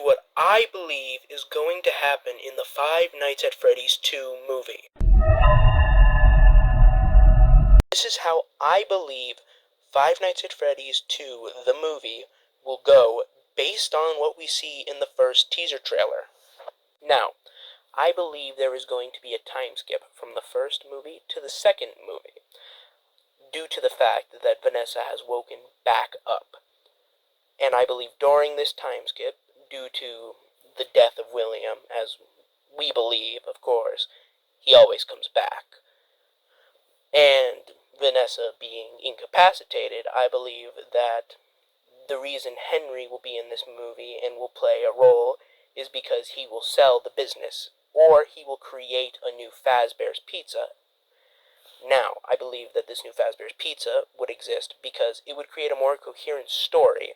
to what I believe is going to happen in the Five Nights at Freddy's 2 movie. This is how I believe Five Nights at Freddy's 2, the movie, will go based on what we see in the first teaser trailer. Now, I believe there is going to be a time skip from the first movie to the second movie, due to the fact that Vanessa has woken back up. And I believe during this time skip, due to the death of William, as we believe, of course, he always comes back, and Vanessa being incapacitated, I believe that the reason Henry will be in this movie and will play a role is because he will sell the business, or he will create a new Fazbear's Pizza. Now, I believe that this new Fazbear's Pizza would exist because it would create a more coherent story,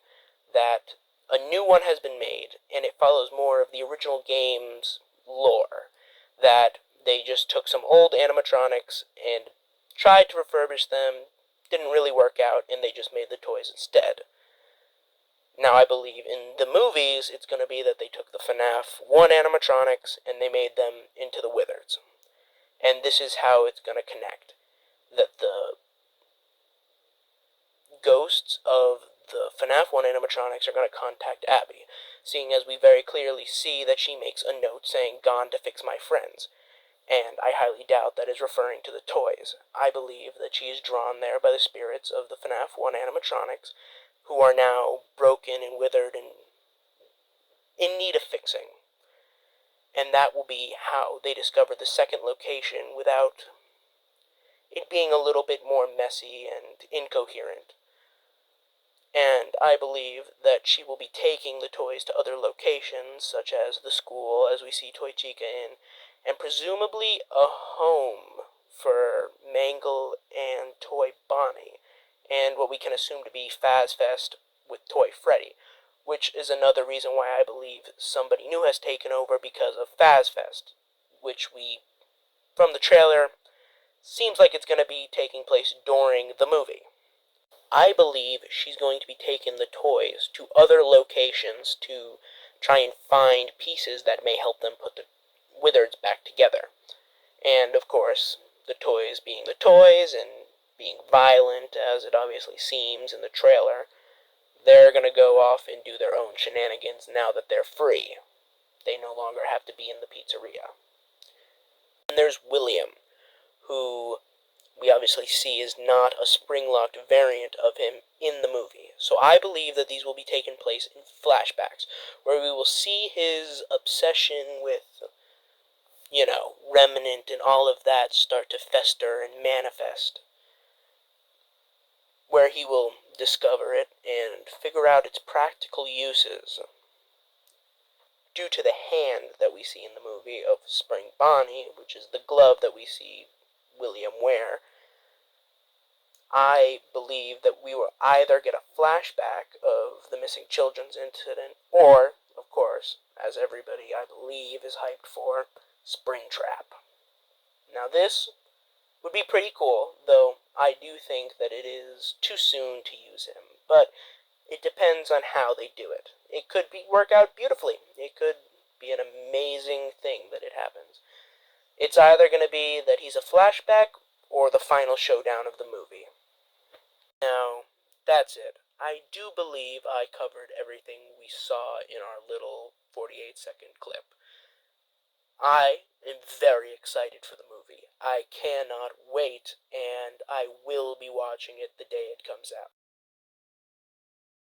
that a new one has been made, and it follows more of the original game's lore, that they just took some old animatronics and tried to refurbish them, didn't really work out, and they just made the toys instead. Now, I believe in the movies, it's going to be that they took the FNAF 1 animatronics and they made them into the Wizards. And this is how it's going to connect. That the ghosts of the FNAF 1 animatronics are going to contact Abby, seeing as we very clearly see that she makes a note saying, "Gone to fix my friends." And I highly doubt that is referring to the toys. I believe that she is drawn there by the spirits of the FNAF 1 animatronics, who are now broken and withered and in need of fixing. And that will be how they discover the second location without it being a little bit more messy and incoherent. And I believe that she will be taking the toys to other locations, such as the school, as we see Toy Chica in, and presumably a home for Mangle and Toy Bonnie, and what we can assume to be FazFest with Toy Freddy, which is another reason why I believe somebody new has taken over because of FazFest, which we, from the trailer, seems like it's going to be taking place during the movie. I believe she's going to be taking the toys to other locations to try and find pieces that may help them put the Wizards back together. And, of course, the toys being the toys and being violent, as it obviously seems in the trailer, they're going to go off and do their own shenanigans now that they're free. They no longer have to be in the pizzeria. And there's William, who we obviously see is not a spring-locked variant of him in the movie. So I believe that these will be taking place in flashbacks, where we will see his obsession with, Remnant and all of that start to fester and manifest, where he will discover it and figure out its practical uses. Due to the hand that we see in the movie of Spring Bonnie, which is the glove that we see William wear, I believe that we will either get a flashback of the missing children's incident, or, of course, as everybody I believe is hyped for, Springtrap. Now this would be pretty cool, though I do think that it is too soon to use him, but it depends on how they do it. It could work out beautifully. It could be an amazing thing that it happens. It's either going to be that he's a flashback or the final showdown of the movie. Now, that's it. I do believe I covered everything we saw in our little 48-second clip. I am very excited for the movie. I cannot wait, and I will be watching it the day it comes out.